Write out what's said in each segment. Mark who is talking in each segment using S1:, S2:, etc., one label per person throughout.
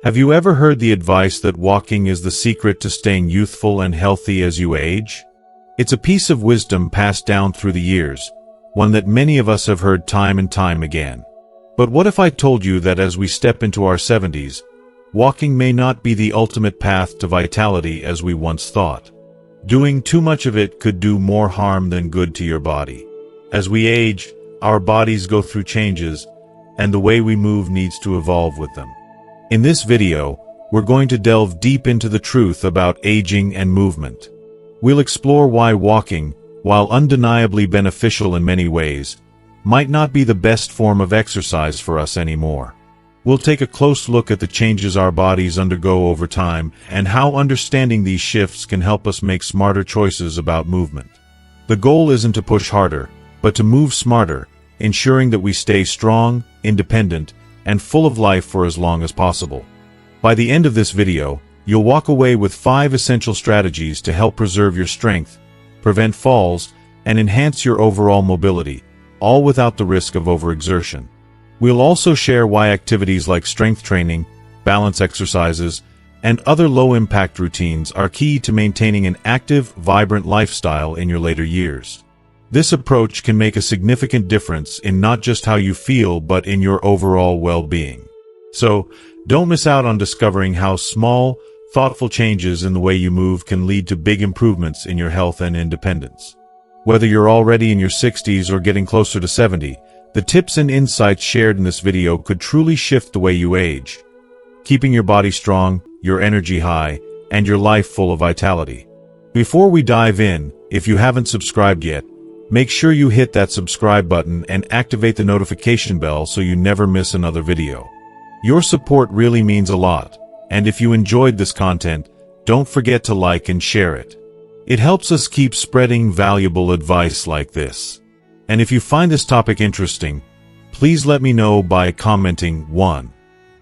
S1: Have you ever heard the advice that walking is the secret to staying youthful and healthy as you age? It's a piece of wisdom passed down through the years, one that many of us have heard time and time again. But what if I told you that as we step into our 70s, walking may not be the ultimate path to vitality as we once thought? Doing too much of it could do more harm than good to your body. As we age, our bodies go through changes, and the way we move needs to evolve with them. In this video, we're going to delve deep into the truth about aging and movement. We'll explore why walking, while undeniably beneficial in many ways, might not be the best form of exercise for us anymore. We'll take a close look at the changes our bodies undergo over time and how understanding these shifts can help us make smarter choices about movement. The goal isn't to push harder, but to move smarter, ensuring that we stay strong, independent, and full of life for as long as possible. By the end of this video, you'll walk away with 5 essential strategies to help preserve your strength, prevent falls, and enhance your overall mobility, all without the risk of overexertion. We'll also share why activities like strength training, balance exercises, and other low-impact routines are key to maintaining an active, vibrant lifestyle in your later years. This approach can make a significant difference in not just how you feel but in your overall well-being. So, don't miss out on discovering how small, thoughtful changes in the way you move can lead to big improvements in your health and independence. Whether you're already in your 60s or getting closer to 70, the tips and insights shared in this video could truly shift the way you age, keeping your body strong, your energy high, and your life full of vitality. Before we dive in, if you haven't subscribed yet, make sure you hit that subscribe button and activate the notification bell so you never miss another video. Your support really means a lot, and if you enjoyed this content, don't forget to like and share it. It helps us keep spreading valuable advice like this. And if you find this topic interesting, please let me know by commenting 1.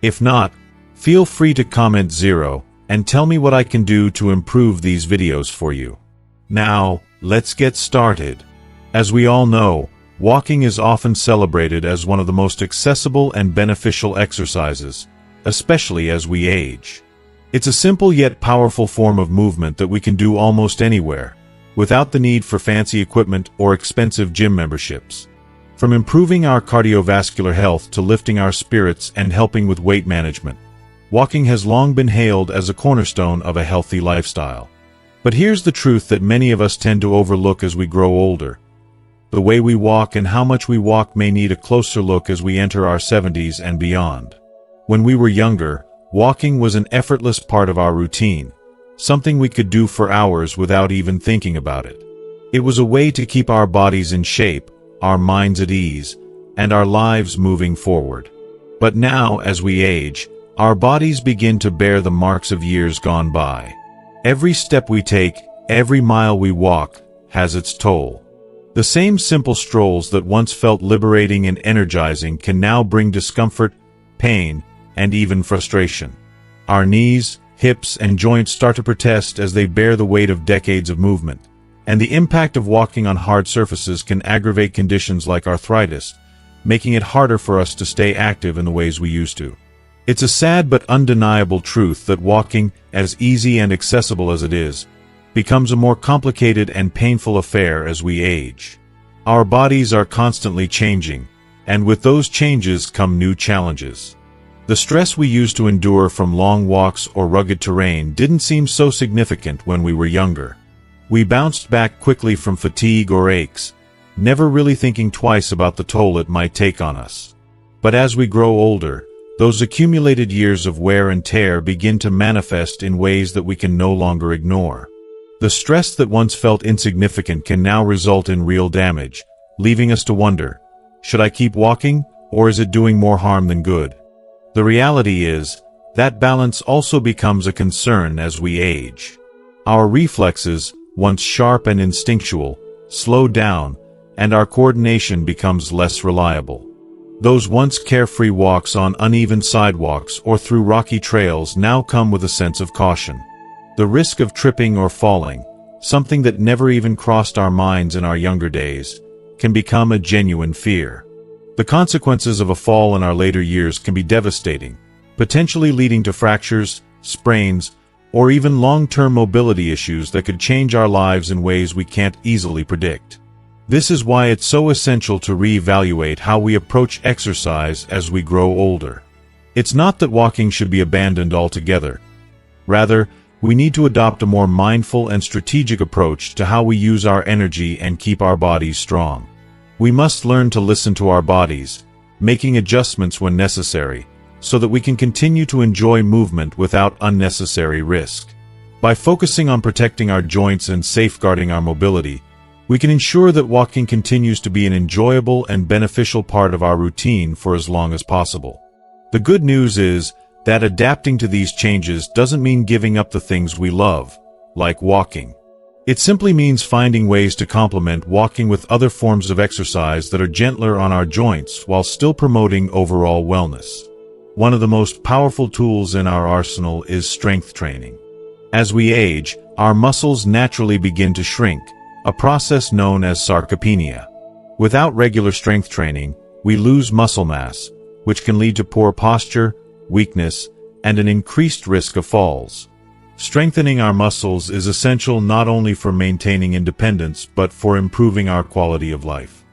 S1: If not, feel free to comment 0 and tell me what I can do to improve these videos for you. Now, let's get started. As we all know, walking is often celebrated as one of the most accessible and beneficial exercises, especially as we age. It's a simple yet powerful form of movement that we can do almost anywhere, without the need for fancy equipment or expensive gym memberships. From improving our cardiovascular health to lifting our spirits and helping with weight management, walking has long been hailed as a cornerstone of a healthy lifestyle. But here's the truth that many of us tend to overlook as we grow older. The way we walk and how much we walk may need a closer look as we enter our 70s and beyond. When we were younger, walking was an effortless part of our routine, something we could do for hours without even thinking about it. It was a way to keep our bodies in shape, our minds at ease, and our lives moving forward. But now, as we age, our bodies begin to bear the marks of years gone by. Every step we take, every mile we walk, has its toll. The same simple strolls that once felt liberating and energizing can now bring discomfort, pain, and even frustration. Our knees, hips, and joints start to protest as they bear the weight of decades of movement, and the impact of walking on hard surfaces can aggravate conditions like arthritis, making it harder for us to stay active in the ways we used to. It's a sad but undeniable truth that walking, as easy and accessible as it is, becomes a more complicated and painful affair as we age. Our bodies are constantly changing, and with those changes come new challenges. The stress we used to endure from long walks or rugged terrain didn't seem so significant when we were younger. We bounced back quickly from fatigue or aches, never really thinking twice about the toll it might take on us. But as we grow older, those accumulated years of wear and tear begin to manifest in ways that we can no longer ignore. The stress that once felt insignificant can now result in real damage, leaving us to wonder, should I keep walking, or is it doing more harm than good? The reality is, that balance also becomes a concern as we age. Our reflexes, once sharp and instinctual, slow down, and our coordination becomes less reliable. Those once carefree walks on uneven sidewalks or through rocky trails now come with a sense of caution. The risk of tripping or falling, something that never even crossed our minds in our younger days, can become a genuine fear. The consequences of a fall in our later years can be devastating, potentially leading to fractures, sprains, or even long-term mobility issues that could change our lives in ways we can't easily predict. This is why it's so essential to reevaluate how we approach exercise as we grow older. It's not that walking should be abandoned altogether. Rather, we need to adopt a more mindful and strategic approach to how we use our energy and keep our bodies strong. We must learn to listen to our bodies, making adjustments when necessary, so that we can continue to enjoy movement without unnecessary risk. By focusing on protecting our joints and safeguarding our mobility, we can ensure that walking continues to be an enjoyable and beneficial part of our routine for as long as possible. The good news is that adapting to these changes doesn't mean giving up the things we love, like walking. It simply means finding ways to complement walking with other forms of exercise that are gentler on our joints while still promoting overall wellness. One of the most powerful tools in our arsenal is strength training. As we age, our muscles naturally begin to shrink, a process known as sarcopenia. Without regular strength training, we lose muscle mass, which can lead to poor posture, weakness, and an increased risk of falls. Strengthening our muscles is essential not only for maintaining independence but for improving our quality of life.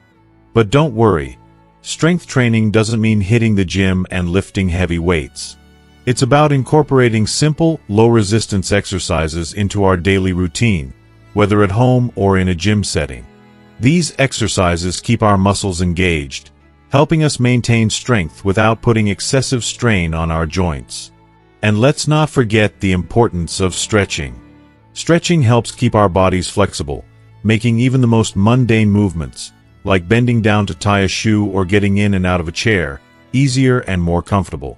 S1: But don't worry. Strength training doesn't mean hitting the gym and lifting heavy weights. It's about incorporating simple, low-resistance exercises into our daily routine, whether at home or in a gym setting. These exercises keep our muscles engaged, helping us maintain strength without putting excessive strain on our joints. And let's not forget the importance of stretching. Stretching helps keep our bodies flexible, making even the most mundane movements, like bending down to tie a shoe or getting in and out of a chair, easier and more comfortable.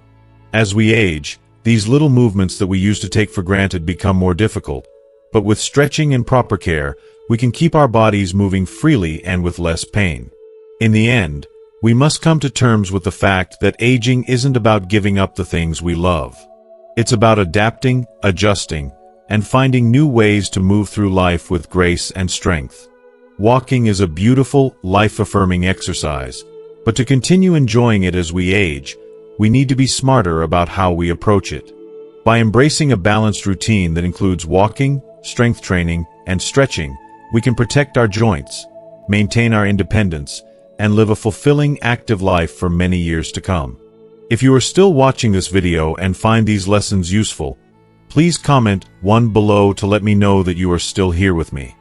S1: As we age, these little movements that we used to take for granted become more difficult, but with stretching and proper care, we can keep our bodies moving freely and with less pain. In the end, we must come to terms with the fact that aging isn't about giving up the things we love. It's about adapting, adjusting, and finding new ways to move through life with grace and strength. Walking is a beautiful, life-affirming exercise, but to continue enjoying it as we age, we need to be smarter about how we approach it. By embracing a balanced routine that includes walking, strength training, and stretching, we can protect our joints, maintain our independence, and live a fulfilling, active life for many years to come. If you are still watching this video and find these lessons useful, please comment 1 below to let me know that you are still here with me.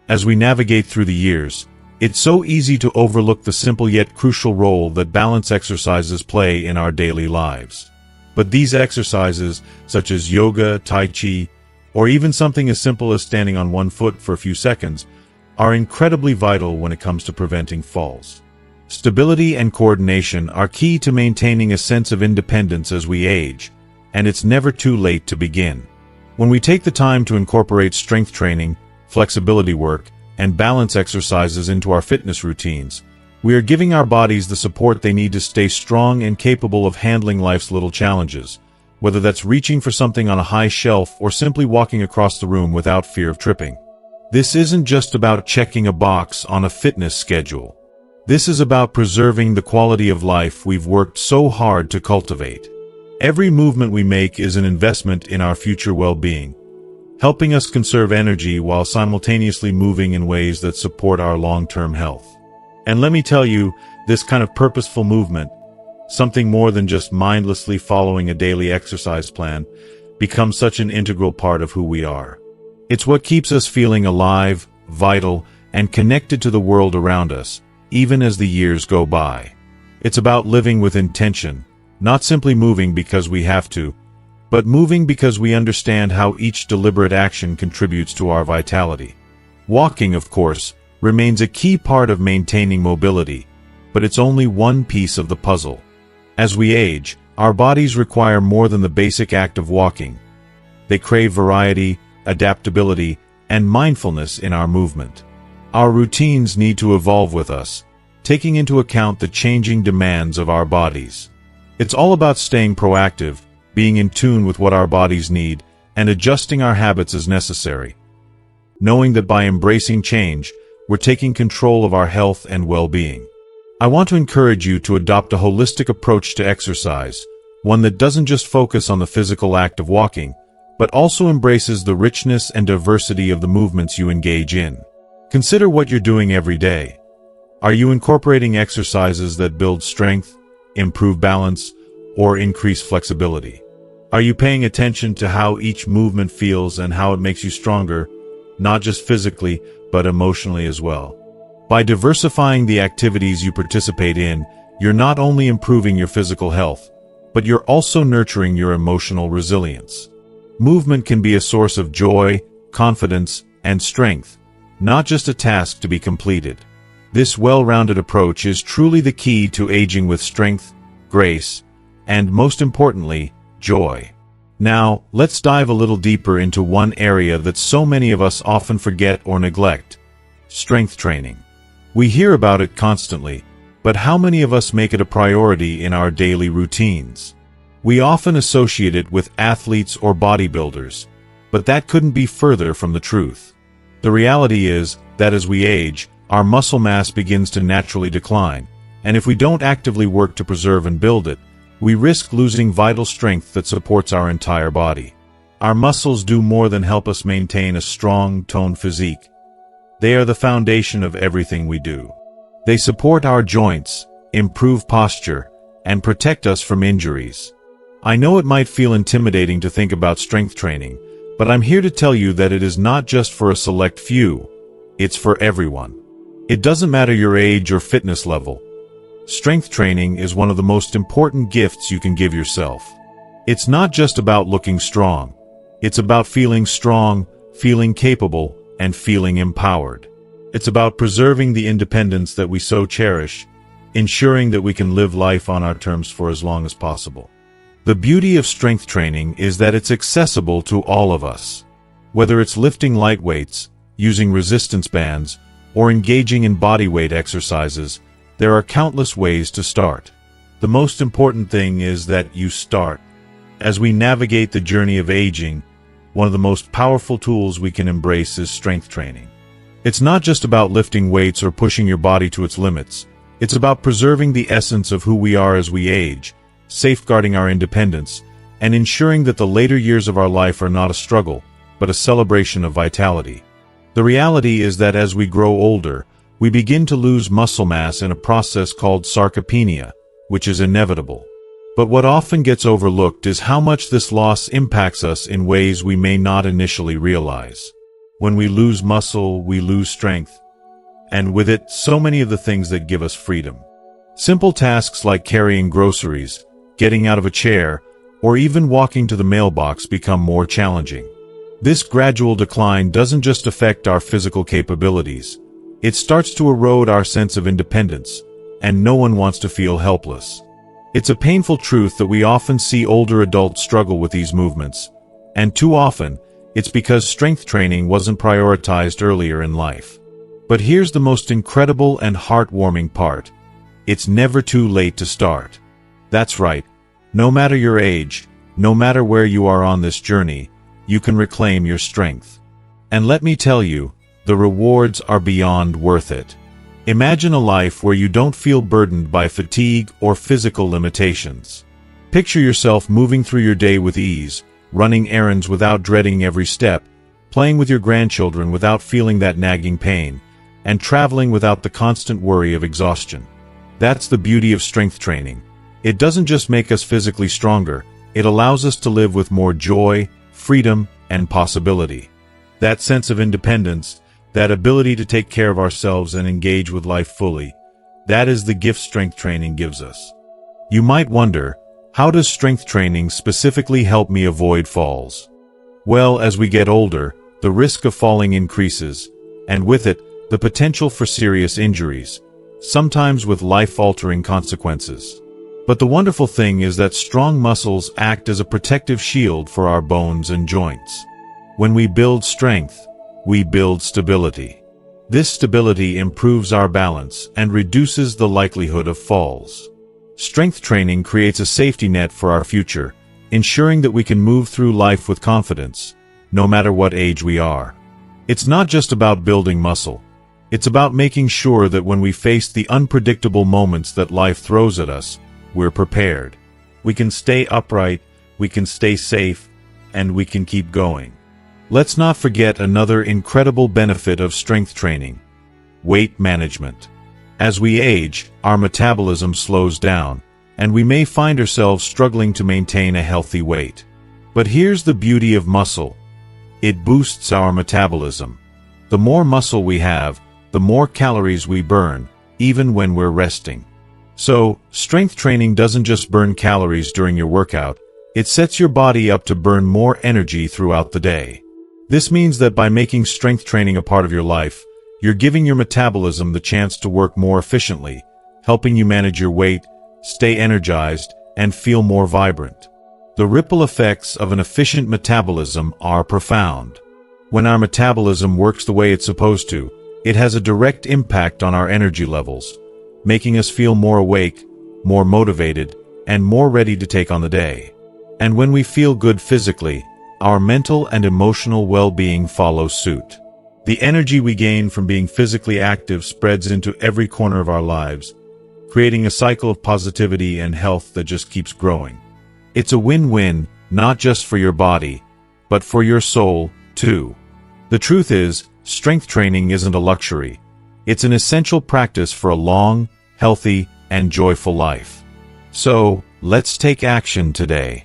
S1: As we navigate through the years, it's so easy to overlook the simple yet crucial role that balance exercises play in our daily lives. But these exercises, such as yoga, tai chi, or even something as simple as standing on one foot for a few seconds, are incredibly vital when it comes to preventing falls. Stability and coordination are key to maintaining a sense of independence as we age, and it's never too late to begin. When we take the time to incorporate strength training, flexibility work, and balance exercises into our fitness routines, we are giving our bodies the support they need to stay strong and capable of handling life's little challenges, whether that's reaching for something on a high shelf or simply walking across the room without fear of tripping. This isn't just about checking a box on a fitness schedule. This is about preserving the quality of life we've worked so hard to cultivate. Every movement we make is an investment in our future well-being, helping us conserve energy while simultaneously moving in ways that support our long-term health. And let me tell you, this kind of purposeful movement, something more than just mindlessly following a daily exercise plan, becomes such an integral part of who we are. It's what keeps us feeling alive, vital, and connected to the world around us, even as the years go by. It's about living with intention, not simply moving because we have to, but moving because we understand how each deliberate action contributes to our vitality. Walking, of course, remains a key part of maintaining mobility, but it's only one piece of the puzzle. As we age, our bodies require more than the basic act of walking. They crave variety, adaptability, and mindfulness in our movement. Our routines need to evolve with us, taking into account the changing demands of our bodies. It's all about staying proactive, being in tune with what our bodies need, and adjusting our habits as necessary. Knowing that by embracing change, we're taking control of our health and well-being. I want to encourage you to adopt a holistic approach to exercise, one that doesn't just focus on the physical act of walking, but also embraces the richness and diversity of the movements you engage in. Consider what you're doing every day. Are you incorporating exercises that build strength, improve balance, or increase flexibility? Are you paying attention to how each movement feels and how it makes you stronger, not just physically, but emotionally as well? By diversifying the activities you participate in, you're not only improving your physical health, but you're also nurturing your emotional resilience. Movement can be a source of joy, confidence, and strength, not just a task to be completed. This well-rounded approach is truly the key to aging with strength, grace, and most importantly, joy. Now, let's dive a little deeper into one area that so many of us often forget or neglect: strength training. We hear about it constantly, but how many of us make it a priority in our daily routines? We often associate it with athletes or bodybuilders, but that couldn't be further from the truth. The reality is that as we age, our muscle mass begins to naturally decline, and if we don't actively work to preserve and build it, we risk losing vital strength that supports our entire body. Our muscles do more than help us maintain a strong, toned physique. They are the foundation of everything we do. They support our joints, improve posture, and protect us from injuries. I know it might feel intimidating to think about strength training, but I'm here to tell you that it is not just for a select few. It's for everyone. It doesn't matter your age or fitness level. Strength training is one of the most important gifts you can give yourself. It's not just about looking strong. It's about feeling strong, feeling capable, and feeling empowered. It's about preserving the independence that we so cherish, ensuring that we can live life on our terms for as long as possible. The beauty of strength training is that it's accessible to all of us. Whether it's lifting light weights, using resistance bands, or engaging in bodyweight exercises, there are countless ways to start. The most important thing is that you start. As we navigate the journey of aging, one of the most powerful tools we can embrace is strength training. It's not just about lifting weights or pushing your body to its limits. It's about preserving the essence of who we are as we age, safeguarding our independence, and ensuring that the later years of our life are not a struggle, but a celebration of vitality. The reality is that as we grow older, we begin to lose muscle mass in a process called sarcopenia, which is inevitable. But what often gets overlooked is how much this loss impacts us in ways we may not initially realize. When we lose muscle, we lose strength, and with it, so many of the things that give us freedom. Simple tasks like carrying groceries, getting out of a chair, or even walking to the mailbox become more challenging. This gradual decline doesn't just affect our physical capabilities. It starts to erode our sense of independence, and no one wants to feel helpless. It's a painful truth that we often see older adults struggle with these movements, and too often, it's because strength training wasn't prioritized earlier in life. But here's the most incredible and heartwarming part. It's never too late to start. That's right. No matter your age, no matter where you are on this journey, you can reclaim your strength. And let me tell you, the rewards are beyond worth it. Imagine a life where you don't feel burdened by fatigue or physical limitations. Picture yourself moving through your day with ease, running errands without dreading every step, playing with your grandchildren without feeling that nagging pain, and traveling without the constant worry of exhaustion. That's the beauty of strength training. It doesn't just make us physically stronger, it allows us to live with more joy, freedom, and possibility. That sense of independence, that ability to take care of ourselves and engage with life fully, that is the gift strength training gives us. You might wonder, how does strength training specifically help me avoid falls? Well, as we get older, the risk of falling increases, and with it, the potential for serious injuries, sometimes with life-altering consequences. But the wonderful thing is that strong muscles act as a protective shield for our bones and joints. When we build strength, we build stability. This stability improves our balance and reduces the likelihood of falls. Strength training creates a safety net for our future, ensuring that we can move through life with confidence, no matter what age we are. It's not just about building muscle. It's about making sure that when we face the unpredictable moments that life throws at us, we're prepared. We can stay upright, we can stay safe, and we can keep going. Let's not forget another incredible benefit of strength training: weight management. As we age, our metabolism slows down, and we may find ourselves struggling to maintain a healthy weight. But here's the beauty of muscle. It boosts our metabolism. The more muscle we have, the more calories we burn, even when we're resting. So, strength training doesn't just burn calories during your workout, it sets your body up to burn more energy throughout the day. This means that by making strength training a part of your life, you're giving your metabolism the chance to work more efficiently, helping you manage your weight, stay energized, and feel more vibrant. The ripple effects of an efficient metabolism are profound. When our metabolism works the way it's supposed to, it has a direct impact on our energy levels, making us feel more awake, more motivated, and more ready to take on the day. And when we feel good physically, our mental and emotional well-being follows suit. The energy we gain from being physically active spreads into every corner of our lives, creating a cycle of positivity and health that just keeps growing. It's a win-win, not just for your body, but for your soul, too. The truth is, strength training isn't a luxury. It's an essential practice for a long, healthy, and joyful life. So, let's take action today.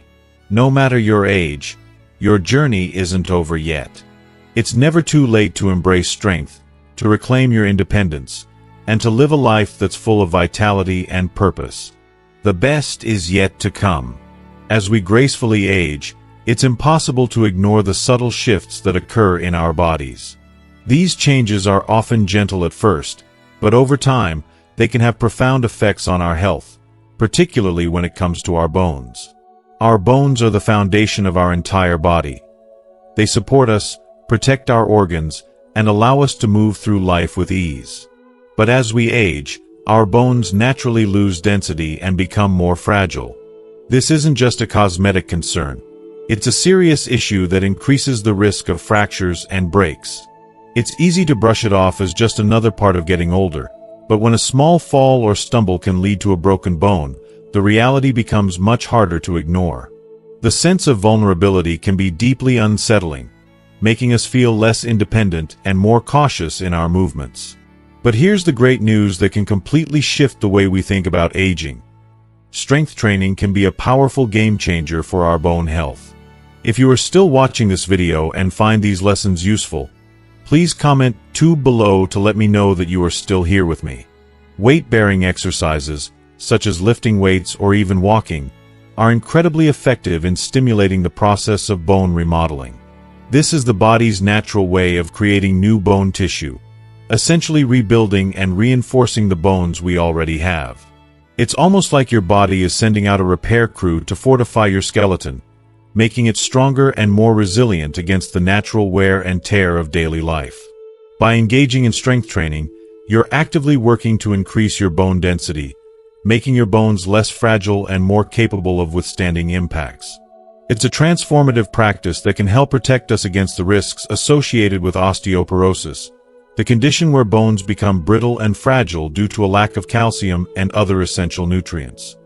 S1: No matter your age, your journey isn't over yet. It's never too late to embrace strength, to reclaim your independence, and to live a life that's full of vitality and purpose. The best is yet to come. As we gracefully age, it's impossible to ignore the subtle shifts that occur in our bodies. These changes are often gentle at first, but over time, they can have profound effects on our health, particularly when it comes to our bones. Our bones are the foundation of our entire body. They support us, protect our organs, and allow us to move through life with ease. But as we age, our bones naturally lose density and become more fragile. This isn't just a cosmetic concern. It's a serious issue that increases the risk of fractures and breaks. It's easy to brush it off as just another part of getting older, but when a small fall or stumble can lead to a broken bone, the reality becomes much harder to ignore. The sense of vulnerability can be deeply unsettling, making us feel less independent and more cautious in our movements. But here's the great news that can completely shift the way we think about aging. Strength training can be a powerful game changer for our bone health. If you are still watching this video and find these lessons useful, please comment 2 below to let me know that you are still here with me. Weight-bearing exercises, such as lifting weights or even walking, are incredibly effective in stimulating the process of bone remodeling. This is the body's natural way of creating new bone tissue, essentially rebuilding and reinforcing the bones we already have. It's almost like your body is sending out a repair crew to fortify your skeleton, making it stronger and more resilient against the natural wear and tear of daily life. By engaging in strength training, you're actively working to increase your bone density, making your bones less fragile and more capable of withstanding impacts. It's a transformative practice that can help protect us against the risks associated with osteoporosis, the condition where bones become brittle and fragile due to a lack of calcium and other essential nutrients.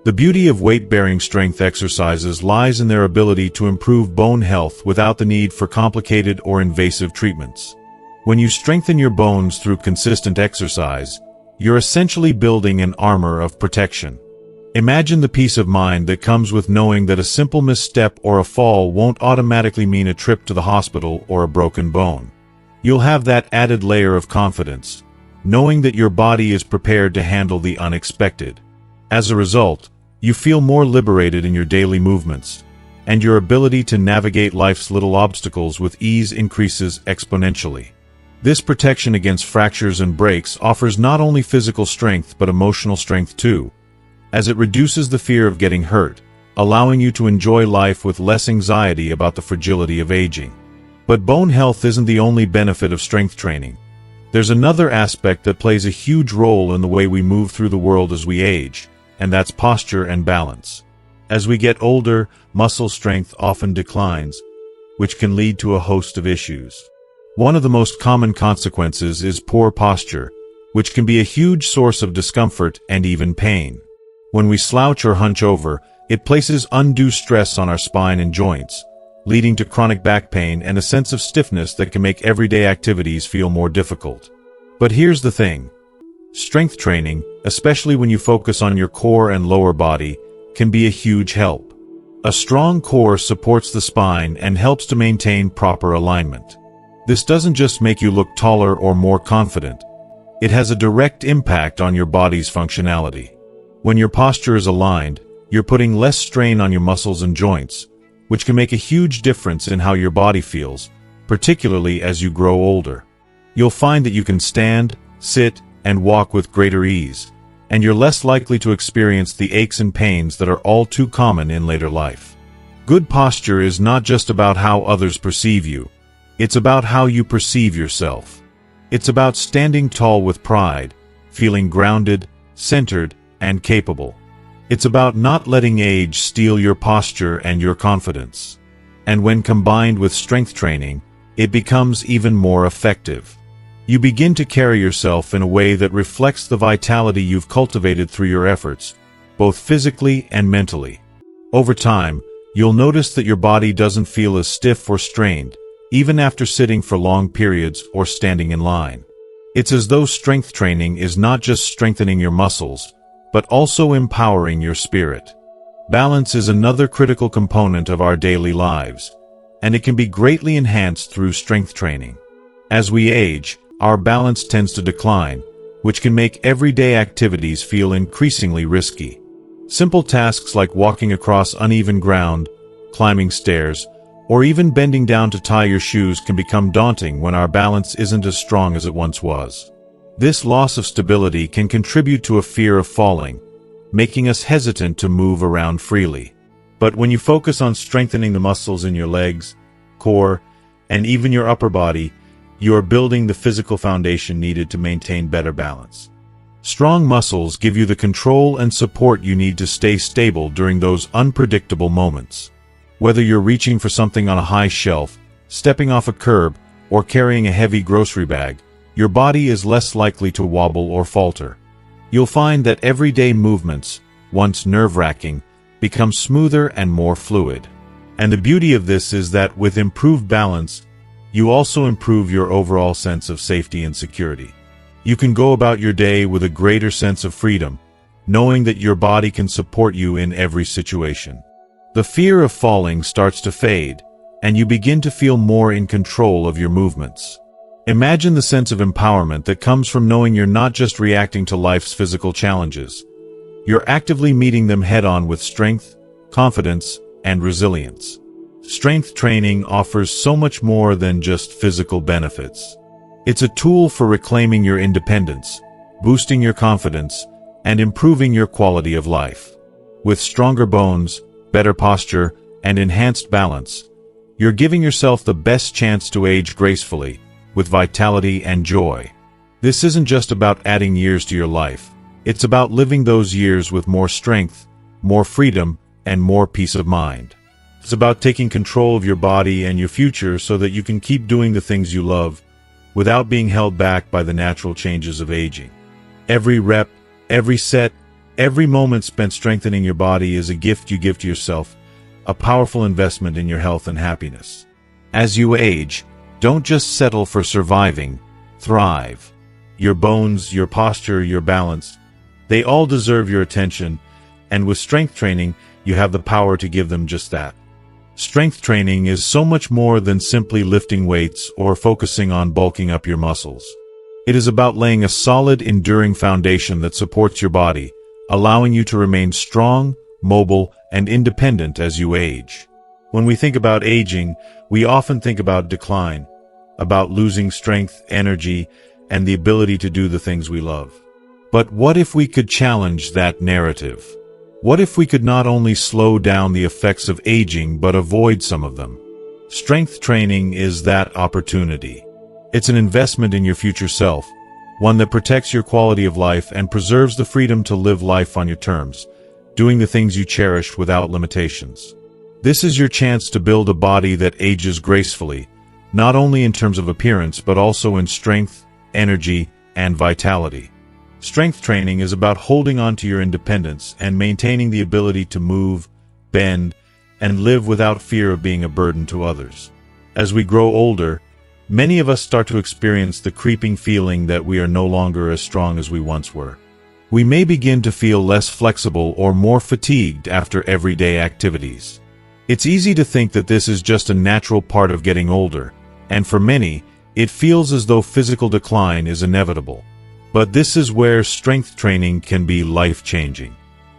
S1: The beauty of weight-bearing strength exercises lies in their ability to improve bone health without the need for complicated or invasive treatments. When you strengthen your bones through consistent exercise, you're essentially building an armor of protection. Imagine the peace of mind that comes with knowing that a simple misstep or a fall won't automatically mean a trip to the hospital or a broken bone. You'll have that added layer of confidence, knowing that your body is prepared to handle the unexpected. As a result, you feel more liberated in your daily movements, and your ability to navigate life's little obstacles with ease increases exponentially. This protection against fractures and breaks offers not only physical strength but emotional strength too, as it reduces the fear of getting hurt, allowing you to enjoy life with less anxiety about the fragility of aging. But bone health isn't the only benefit of strength training. There's another aspect that plays a huge role in the way we move through the world as we age, and that's posture and balance. As we get older, muscle strength often declines, which can lead to a host of issues. One of the most common consequences is poor posture, which can be a huge source of discomfort and even pain. When we slouch or hunch over, It places undue stress on our spine and joints, leading to chronic back pain and a sense of stiffness that can make everyday activities feel more difficult. But here's the thing. Strength training, especially when you focus on your core and lower body, can be a huge help. A strong core supports the spine and helps to maintain proper alignment. This doesn't just make you look taller or more confident. It has a direct impact on your body's functionality. When your posture is aligned, you're putting less strain on your muscles and joints, which can make a huge difference in how your body feels, particularly as you grow older. You'll find that you can stand, sit, and walk with greater ease, and you're less likely to experience the aches and pains that are all too common in later life. Good posture is not just about how others perceive you. It's about how you perceive yourself. It's about standing tall with pride, feeling grounded, centered, and capable. It's about not letting age steal your posture and your confidence. And when combined with strength training, it becomes even more effective. You begin to carry yourself in a way that reflects the vitality you've cultivated through your efforts, both physically and mentally. Over time, you'll notice that your body doesn't feel as stiff or strained, even after sitting for long periods or standing in line. It's as though strength training is not just strengthening your muscles, but also empowering your spirit. Balance is another critical component of our daily lives, and it can be greatly enhanced through strength training. As we age, our balance tends to decline, which can make everyday activities feel increasingly risky. Simple tasks like walking across uneven ground, climbing stairs, or even bending down to tie your shoes can become daunting when our balance isn't as strong as it once was. This loss of stability can contribute to a fear of falling, making us hesitant to move around freely. But when you focus on strengthening the muscles in your legs, core, and even your upper body, you are building the physical foundation needed to maintain better balance. Strong muscles give you the control and support you need to stay stable during those unpredictable moments. Whether you're reaching for something on a high shelf, stepping off a curb, or carrying a heavy grocery bag, your body is less likely to wobble or falter. You'll find that everyday movements, once nerve-wracking, become smoother and more fluid. And the beauty of this is that with improved balance, you also improve your overall sense of safety and security. You can go about your day with a greater sense of freedom, knowing that your body can support you in every situation. The fear of falling starts to fade, and you begin to feel more in control of your movements. Imagine the sense of empowerment that comes from knowing you're not just reacting to life's physical challenges. You're actively meeting them head-on with strength, confidence, and resilience. Strength training offers so much more than just physical benefits. It's a tool for reclaiming your independence, boosting your confidence, and improving your quality of life. With stronger bones, better posture, and enhanced balance, you're giving yourself the best chance to age gracefully, with vitality and joy. This isn't just about adding years to your life. It's about living those years with more strength, more freedom, and more peace of mind. It's about taking control of your body and your future so that you can keep doing the things you love, without being held back by the natural changes of aging. Every rep, every set, every moment spent strengthening your body is a gift you give to yourself, a powerful investment in your health and happiness. As you age, don't just settle for surviving, thrive. Your bones, your posture, your balance, they all deserve your attention, and with strength training, you have the power to give them just that. Strength training is so much more than simply lifting weights or focusing on bulking up your muscles. It is about laying a solid, enduring foundation that supports your body, allowing you to remain strong, mobile, and independent as you age. When we think about aging, we often think about decline, about losing strength, energy, and the ability to do the things we love. But what if we could challenge that narrative? What if we could not only slow down the effects of aging but avoid some of them? Strength training is that opportunity. It's an investment in your future self, one that protects your quality of life and preserves the freedom to live life on your terms, doing the things you cherish without limitations. This is your chance to build a body that ages gracefully, not only in terms of appearance but also in strength, energy, and vitality. Strength training is about holding on to your independence and maintaining the ability to move, bend, and live without fear of being a burden to others. As we grow older, many of us start to experience the creeping feeling that we are no longer as strong as we once were. We may begin to feel less flexible or more fatigued after everyday activities. It's easy to think that this is just a natural part of getting older, and for many, it feels as though physical decline is inevitable. But this is where strength training can be life-changing.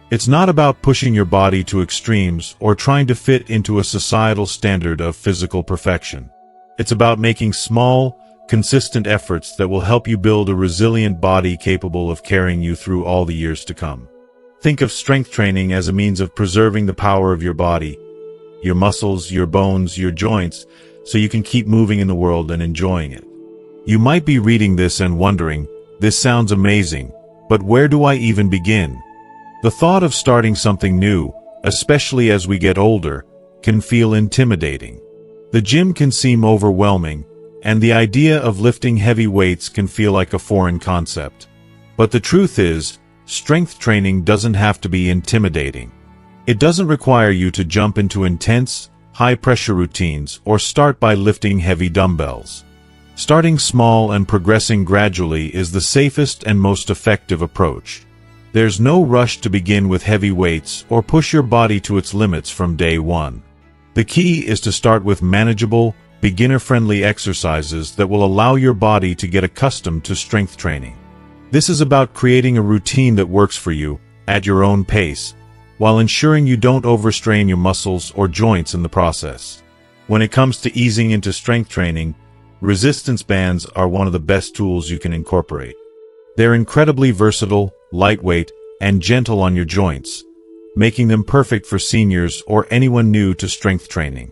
S1: It's not about pushing your body to extremes or trying to fit into a societal standard of physical perfection. It's about making small, consistent efforts that will help you build a resilient body capable of carrying you through all the years to come. Think of strength training as a means of preserving the power of your body, your muscles, your bones, your joints, so you can keep moving in the world and enjoying it. You might be reading this and wondering, this sounds amazing, but where do I even begin? The thought of starting something new, especially as we get older, can feel intimidating. The gym can seem overwhelming, and the idea of lifting heavy weights can feel like a foreign concept. But the truth is, strength training doesn't have to be intimidating. It doesn't require you to jump into intense, high-pressure routines or start by lifting heavy dumbbells. Starting small and progressing gradually is the safest and most effective approach. There's no rush to begin with heavy weights or push your body to its limits from day one. The key is to start with manageable, beginner-friendly exercises that will allow your body to get accustomed to strength training. This is about creating a routine that works for you, at your own pace, while ensuring you don't overstrain your muscles or joints in the process. When it comes to easing into strength training, resistance bands are one of the best tools you can incorporate. They're incredibly versatile, lightweight, and gentle on your joints, making them perfect for seniors or anyone new to strength training.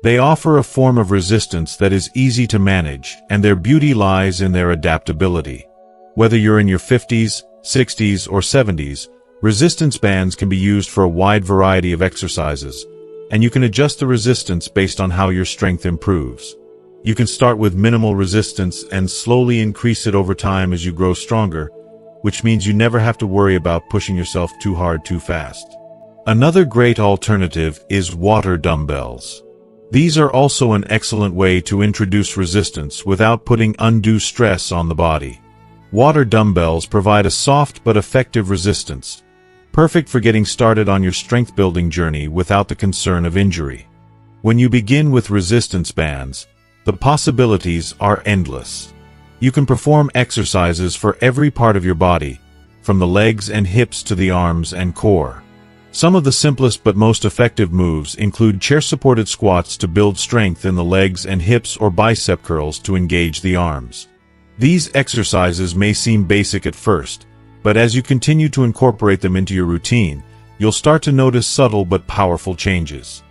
S1: They offer a form of resistance that is easy to manage, and their beauty lies in their adaptability. Whether you're in your 50s, 60s, or 70s, resistance bands can be used for a wide variety of exercises, and you can adjust the resistance based on how your strength improves. You can start with minimal resistance and slowly increase it over time as you grow stronger, which means you never have to worry about pushing yourself too hard too fast. Another great alternative is water dumbbells. These are also an excellent way to introduce resistance without putting undue stress on the body. Water dumbbells provide a soft but effective resistance, perfect for getting started on your strength-building journey without the concern of injury. When you begin with resistance bands, the possibilities are endless. You can perform exercises for every part of your body, from the legs and hips to the arms and core. Some of the simplest but most effective moves include chair-supported squats to build strength in the legs and hips, or bicep curls to engage the arms. These exercises may seem basic at first, but as you continue to incorporate them into your routine, you'll start to notice subtle but powerful changes.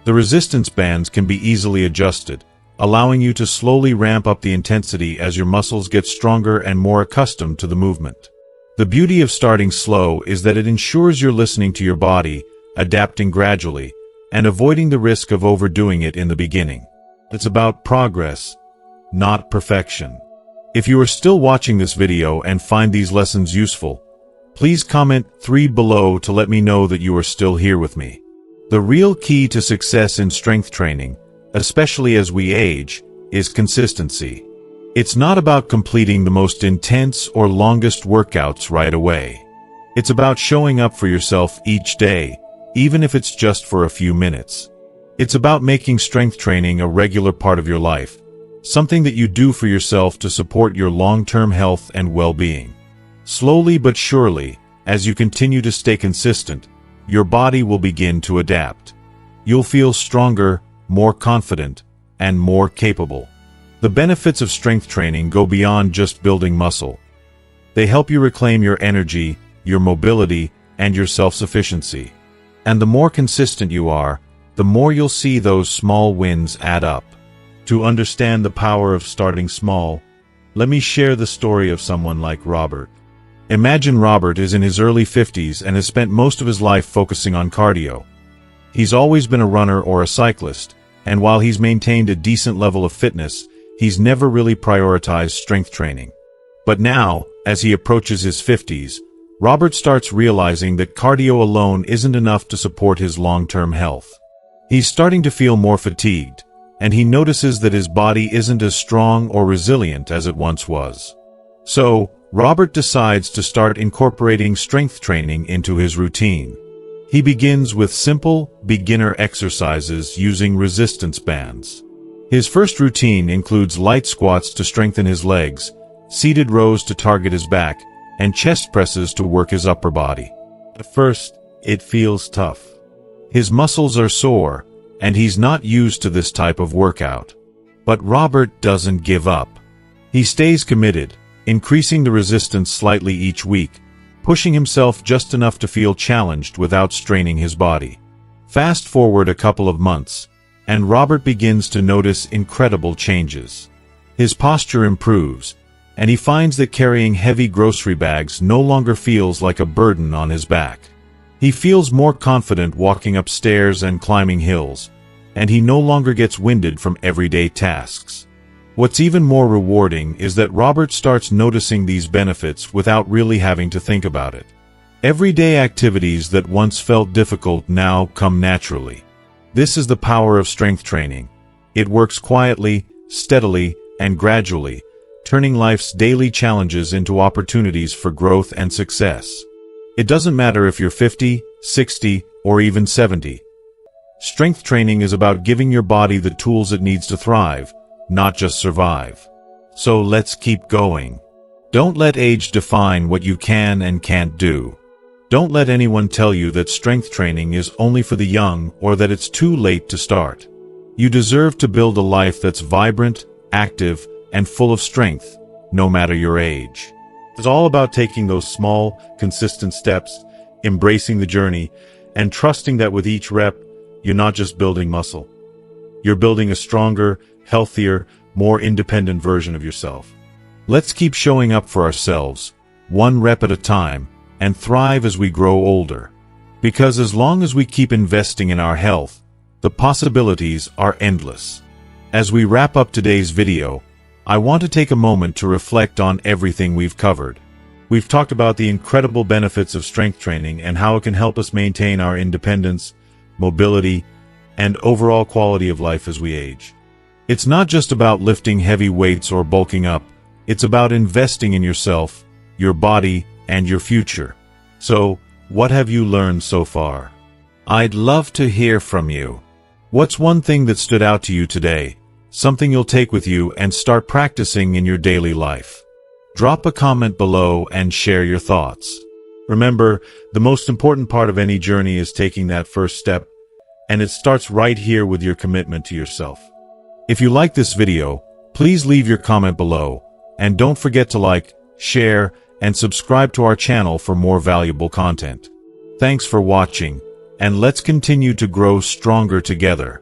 S1: The resistance bands can be easily adjusted, allowing you to slowly ramp up the intensity as your muscles get stronger and more accustomed to the movement. The beauty of starting slow is that it ensures you're listening to your body, adapting gradually, and avoiding the risk of overdoing it in the beginning. It's about progress, not perfection. If you are still watching this video and find these lessons useful, please comment 3 below to let me know that you are still here with me. The real key to success in strength training, especially as we age, is consistency. It's not about completing the most intense or longest workouts right away. It's about showing up for yourself each day, even if it's just for a few minutes. It's about making strength training a regular part of your life, something that you do for yourself to support your long-term health and well-being. Slowly but surely, as you continue to stay consistent, your body will begin to adapt. You'll feel stronger, more confident, and more capable. The benefits of strength training go beyond just building muscle. They help you reclaim your energy, your mobility, and your self-sufficiency. And the more consistent you are, the more you'll see those small wins add up. To understand the power of starting small, let me share the story of someone like Robert. Imagine Robert is in his early 50s and has spent most of his life focusing on cardio. He's always been a runner or a cyclist, and while he's maintained a decent level of fitness, he's never really prioritized strength training. But now, as he approaches his 50s, Robert starts realizing that cardio alone isn't enough to support his long-term health. He's starting to feel more fatigued, and he notices that his body isn't as strong or resilient as it once was. So, Robert decides to start incorporating strength training into his routine. He begins with simple, beginner exercises using resistance bands. His first routine includes light squats to strengthen his legs, seated rows to target his back, and chest presses to work his upper body. At first, it feels tough. His muscles are sore, and he's not used to this type of workout. But Robert doesn't give up. He stays committed, increasing the resistance slightly each week, pushing himself just enough to feel challenged without straining his body. Fast forward a couple of months, and Robert begins to notice incredible changes. His posture improves, and he finds that carrying heavy grocery bags no longer feels like a burden on his back. He feels more confident walking up stairs and climbing hills, and he no longer gets winded from everyday tasks. What's even more rewarding is that Robert starts noticing these benefits without really having to think about it. Everyday activities that once felt difficult now come naturally. This is the power of strength training. It works quietly, steadily, and gradually, turning life's daily challenges into opportunities for growth and success. It doesn't matter if you're 50, 60, or even 70. Strength training is about giving your body the tools it needs to thrive, not just survive. So let's keep going. Don't let age define what you can and can't do. Don't let anyone tell you that strength training is only for the young or that it's too late to start. You deserve to build a life that's vibrant, active, and full of strength, no matter your age. It's all about taking those small, consistent steps, embracing the journey, and trusting that with each rep, you're not just building muscle. You're building a stronger, healthier, more independent version of yourself. Let's keep showing up for ourselves, one rep at a time, and thrive as we grow older. Because as long as we keep investing in our health, the possibilities are endless. As we wrap up today's video, I want to take a moment to reflect on everything we've covered. We've talked about the incredible benefits of strength training and how it can help us maintain our independence, mobility, and overall quality of life as we age. It's not just about lifting heavy weights or bulking up. It's about investing in yourself, your body, and your future. So, what have you learned so far? I'd love to hear from you. What's one thing that stood out to you today? Something you'll take with you and start practicing in your daily life? Drop a comment below and share your thoughts. Remember, the most important part of any journey is taking that first step, and it starts right here with your commitment to yourself. If you like this video, please leave your comment below, and don't forget to like, share, and subscribe to our channel for more valuable content. Thanks for watching, and let's continue to grow stronger together.